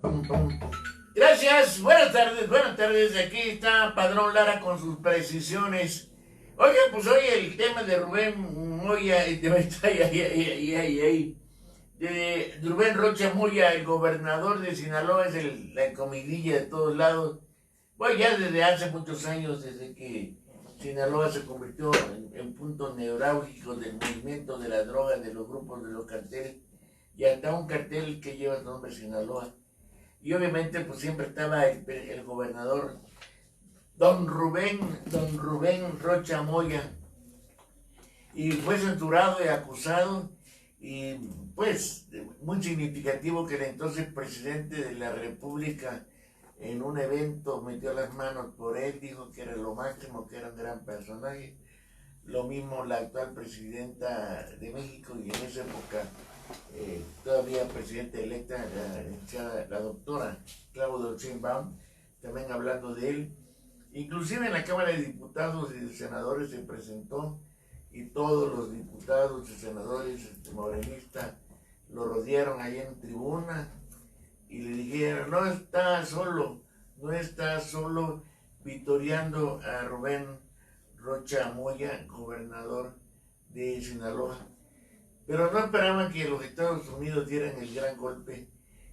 Pum, pum. Gracias, buenas tardes. Aquí está Padrón Lara con sus precisiones. Oiga, pues hoy el tema de Rubén Moya, de Rubén Rocha Moya, el gobernador de Sinaloa, es la comidilla de todos lados. Bueno, ya desde hace muchos años, desde que Sinaloa se convirtió en punto neurálgico del movimiento de la droga, de los grupos, de los carteles, y hasta un cartel que lleva el nombre Sinaloa. Y obviamente pues siempre estaba el gobernador don Rubén Rocha Moya, y fue censurado y acusado, y pues muy significativo que el entonces presidente de la República en un evento metió las manos por él, dijo que era lo máximo, que era un gran personaje. Lo mismo la actual presidenta de México, y en esa época todavía presidenta electa, la doctora Claudia Sheinbaum, también hablando de él. Inclusive en la Cámara de Diputados y de Senadores se presentó, y todos los diputados y senadores morenistas lo rodearon ahí en tribuna y le dijeron: no está solo vitoreando a Rubén Rocha Moya, gobernador de Sinaloa. Pero no esperaban que los Estados Unidos dieran el gran golpe,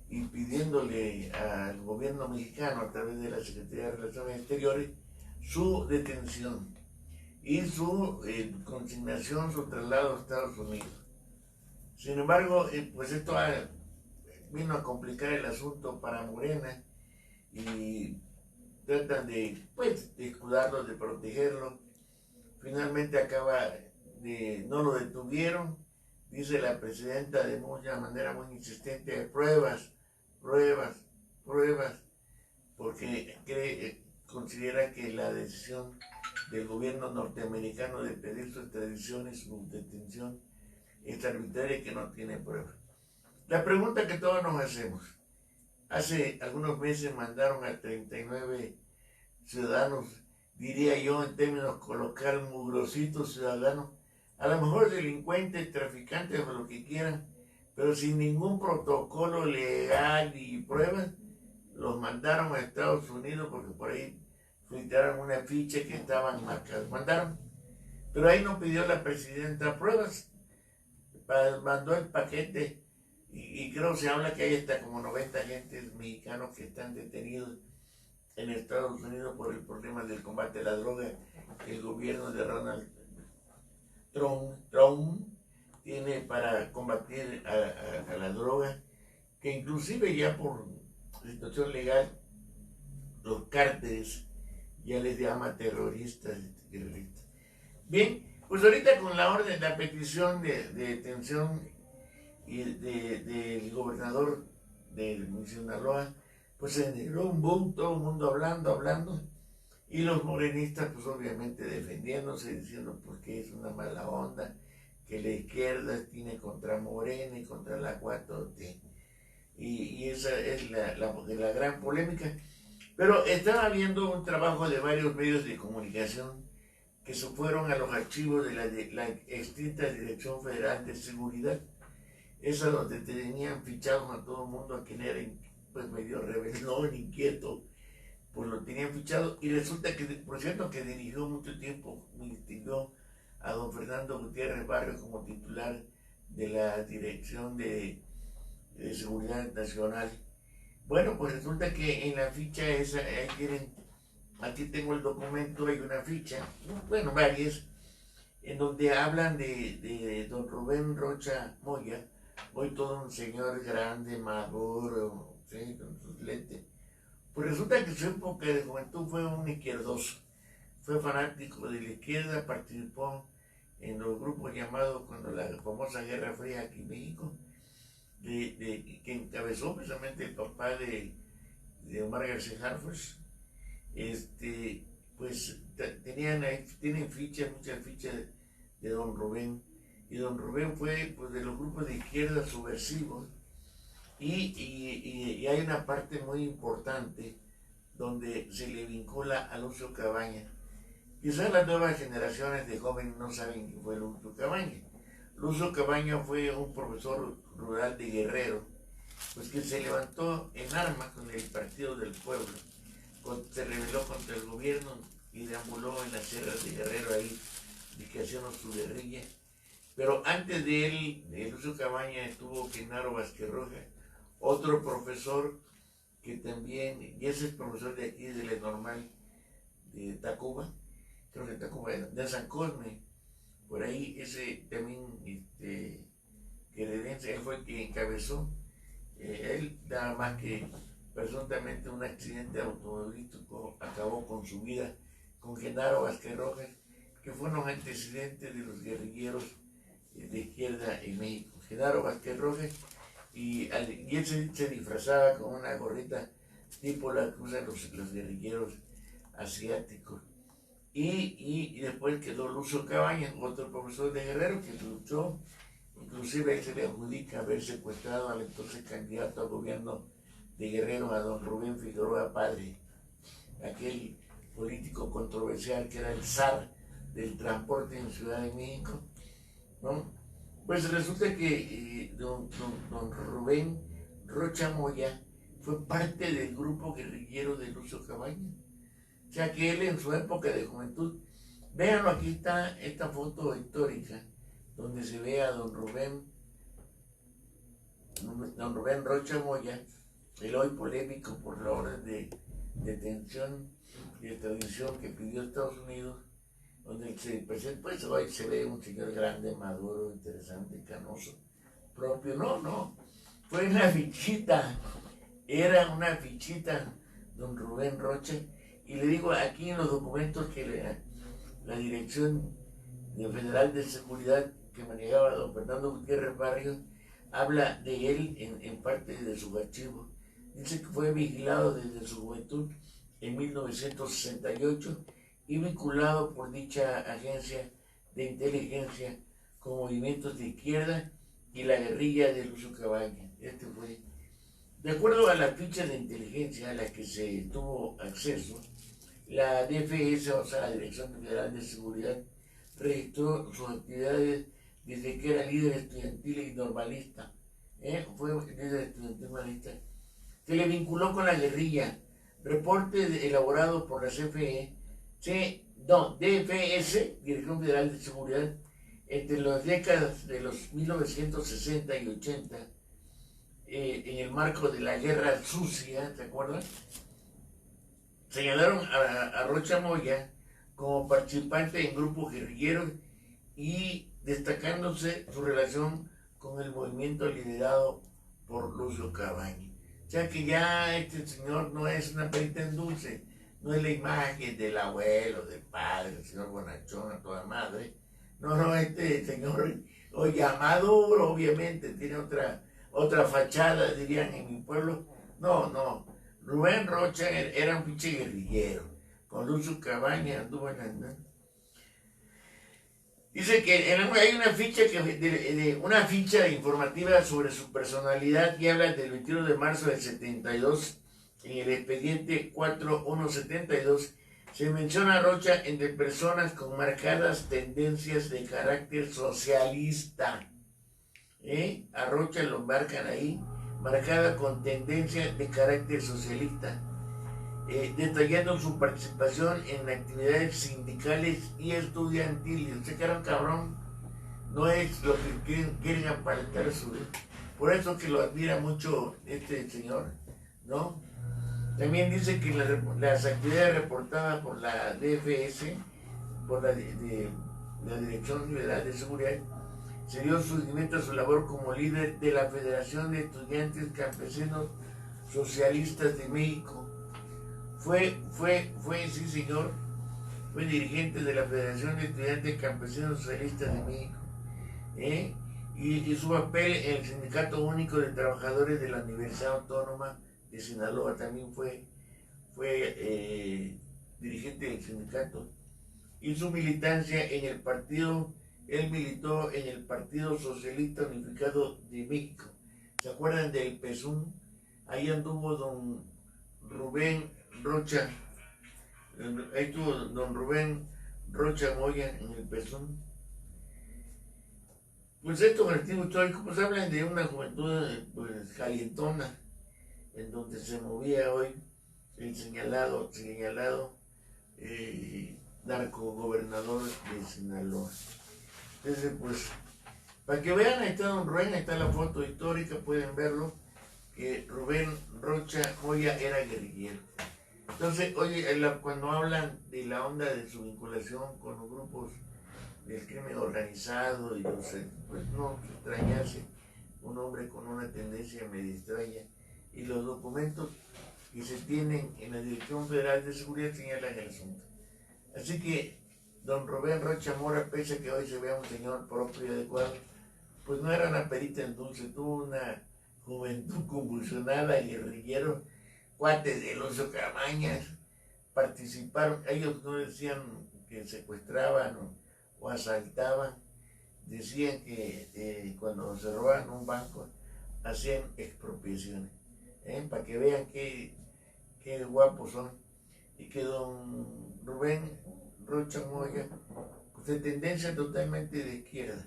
y pidiéndole al gobierno mexicano a través de la Secretaría de Relaciones Exteriores su detención y su consignación, su traslado a Estados Unidos. Sin embargo, pues esto vino a complicar el asunto para Morena, y tratan de escudarlo, de protegerlo. Finalmente no lo detuvieron. Dice la presidenta de manera muy insistente: pruebas, porque considera que la decisión del gobierno norteamericano de pedir su extradición y su detención es arbitraria y que no tiene pruebas. La pregunta que todos nos hacemos: hace algunos meses mandaron a 39 ciudadanos, diría yo en términos coloquiales, mugrositos ciudadanos, a lo mejor delincuentes, traficantes o lo que quieran, pero sin ningún protocolo legal y pruebas, los mandaron a Estados Unidos porque por ahí filtraron una ficha que estaban marcadas. Mandaron, pero ahí no pidió la presidenta pruebas, mandó el paquete, y creo que se habla que hay hasta como 90 agentes mexicanos que están detenidos en Estados Unidos por el problema del combate a la droga que el gobierno de Donald Trump tiene para combatir a la droga, que inclusive ya por situación legal los cárteles ya les llama terroristas. Bien, pues ahorita con la orden, la petición de detención y del gobernador de Sinaloa, pues se generó un boom, todo el mundo hablando, y los morenistas pues obviamente defendiéndose, diciendo pues que es una mala onda, que la izquierda tiene contra Morena y contra la 4T, y esa es la gran polémica. Pero estaba viendo un trabajo de varios medios de comunicación que se fueron a los archivos de la extinta Dirección Federal de Seguridad, esa donde tenían fichados a todo el mundo, a quien era pues medio rebelón, inquieto, pues lo tenían fichado. Y resulta que, por cierto, que dirigió mucho tiempo, distinguió a don Fernando Gutiérrez Barrios como titular de la Dirección de Seguridad Nacional. Bueno, pues resulta que en la ficha esa, aquí tengo el documento, hay una ficha, bueno, varias, en donde hablan de don Rubén Rocha Moya, hoy todo un señor grande, maduro, ¿sí?, con sus lentes. Pues resulta que su época de juventud fue un izquierdoso, fue fanático de la izquierda, participó en los grupos llamados, cuando la famosa Guerra Fría aquí en México, que encabezó precisamente el papá de Omar García Harfuch. Pues tienen fichas, muchas fichas de don Rubén, y don Rubén fue pues de los grupos de izquierda subversivos, y hay una parte muy importante donde se le vincula a Lucio Cabaña. Quizás las nuevas generaciones de jóvenes no saben quién fue Lucio Cabaña. Lucio Cabaña fue un profesor rural de Guerrero, pues que se levantó en armas con el Partido del Pueblo, se rebeló contra el gobierno y deambuló en las sierras de Guerrero ahí, haciendo su guerrilla. Pero antes de él, de Lucio Cabaña, estuvo Genaro Vázquez Rojas, otro profesor que también, y ese es profesor de aquí, de la normal de Tacuba, creo que Tacuba, de San Cosme, por ahí, ese también, queredense, él fue el que encabezó, él nada más que presuntamente un accidente automovilístico acabó con su vida, con Genaro Vázquez Rojas, que fueron antecedentes de los guerrilleros de izquierda en México. Genaro Vázquez Rojas, y él se disfrazaba con una gorrita tipo la que usan los guerrilleros asiáticos. Y después quedó Lucio Cabañas, otro profesor de Guerrero que luchó, inclusive él se le adjudica haber secuestrado al entonces candidato al gobierno de Guerrero, a don Rubén Figueroa Padre, aquel político controversial que era el zar del transporte en Ciudad de México, ¿no? Pues resulta que don Rubén Rocha Moya fue parte del grupo guerrillero de Lucio Cabañas. O sea que él en su época de juventud, véanlo, aquí está esta foto histórica, donde se ve a don Rubén Rocha Moya, el hoy polémico por la orden de detención y extradición que pidió Estados Unidos, donde se presenta, pues hoy se ve un señor grande, maduro, interesante, canoso, propio. No, fue una fichita, era una fichita, don Rubén Rocha. Y le digo aquí en los documentos que la Dirección Federal de Seguridad que manejaba don Fernando Gutiérrez Barrios habla de él en parte de sus archivos. Dice que fue vigilado desde su juventud en 1968 y vinculado por dicha agencia de inteligencia con movimientos de izquierda y la guerrilla de Lucio Cabañas. Este fue, de acuerdo a las fichas de inteligencia a las que se tuvo acceso, la DFS, o sea, la Dirección Federal de Seguridad, registró sus actividades desde que era líder estudiantil y normalista. Fue líder estudiantil normalista. Se le vinculó con la guerrilla. Reporte elaborado por la DFS, Dirección Federal de Seguridad, entre las décadas de los 1960 y 80, en el marco de la Guerra Sucia, ¿te acuerdas? Señalaron a Rocha Moya como participante en grupos guerrilleros y destacándose su relación con el movimiento liderado por Lucio Cabañas. O sea que ya este señor no es una perita en dulce, no es la imagen del abuelo, del padre, del señor bonachón a toda madre. No, este señor, hoy maduro, obviamente, tiene otra fachada, dirían en mi pueblo. No, Rubén Rocha era un pinche guerrillero, con Lucio Cabañas anduvo en la... Dice que hay una ficha, una ficha informativa sobre su personalidad que habla del 21 de marzo del 72, en el expediente 4172, se menciona a Rocha entre personas con marcadas tendencias de carácter socialista. A Rocha lo marcan ahí, marcada con tendencias de carácter socialista, detallando su participación en actividades sindicales y estudiantiles. O sea que era un cabrón, no es lo que quieren aparentar su... Por eso que lo admira mucho este señor, ¿no? También dice que las actividades reportadas por la DFS, por la Dirección Federal de Seguridad, se dio seguimiento a su labor como líder de la Federación de Estudiantes Campesinos Socialistas de México. Fue, sí señor, fue dirigente de la Federación de Estudiantes Campesinos Socialistas de México, y su papel en el Sindicato Único de Trabajadores de la Universidad Autónoma de Sinaloa también fue dirigente del sindicato, y su militancia en el partido, él militó en el Partido Socialista Unificado de México. ¿Se acuerdan del PESUM? Ahí anduvo don Rubén Rocha, ahí estuvo don Rubén Rocha Moya en el PESUM. Pues estos colectivos históricos pues hablan de una juventud pues calientona, en donde se movía hoy el señalado narco gobernador de Sinaloa. Entonces, pues, para que vean, ahí está don Rubén, ahí está la foto histórica, pueden verlo, que Rubén Rocha Moya era guerrillero. Entonces, oye, cuando hablan de la onda de su vinculación con los grupos del crimen organizado y los, pues no extrañarse, un hombre con una tendencia medio extraña, y los documentos que se tienen en la Dirección Federal de Seguridad señalan el asunto. Así que don Rubén Rocha Mora, pese a que hoy se vea un señor propio y adecuado, pues no era una perita en dulce, tuvo una juventud convulsionada, guerrillero, cuates del Oso Cabañas, participaron, ellos no decían que secuestraban o asaltaban, decían que cuando se robaban un banco hacían expropiaciones, para que vean qué guapos son, y que don Rubén Rocha Moya, pues de tendencia totalmente de izquierda.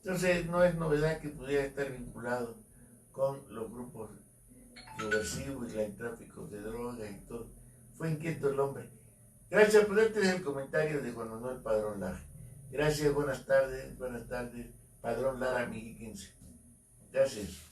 Entonces no es novedad que pudiera estar vinculado con los grupos subversivos y el tráfico de drogas y todo. Fue inquieto el hombre. Gracias, pues este es el comentario de Juan Manuel Padrón Lara. Gracias, buenas tardes, Padrón Lara Mexiquense. Gracias.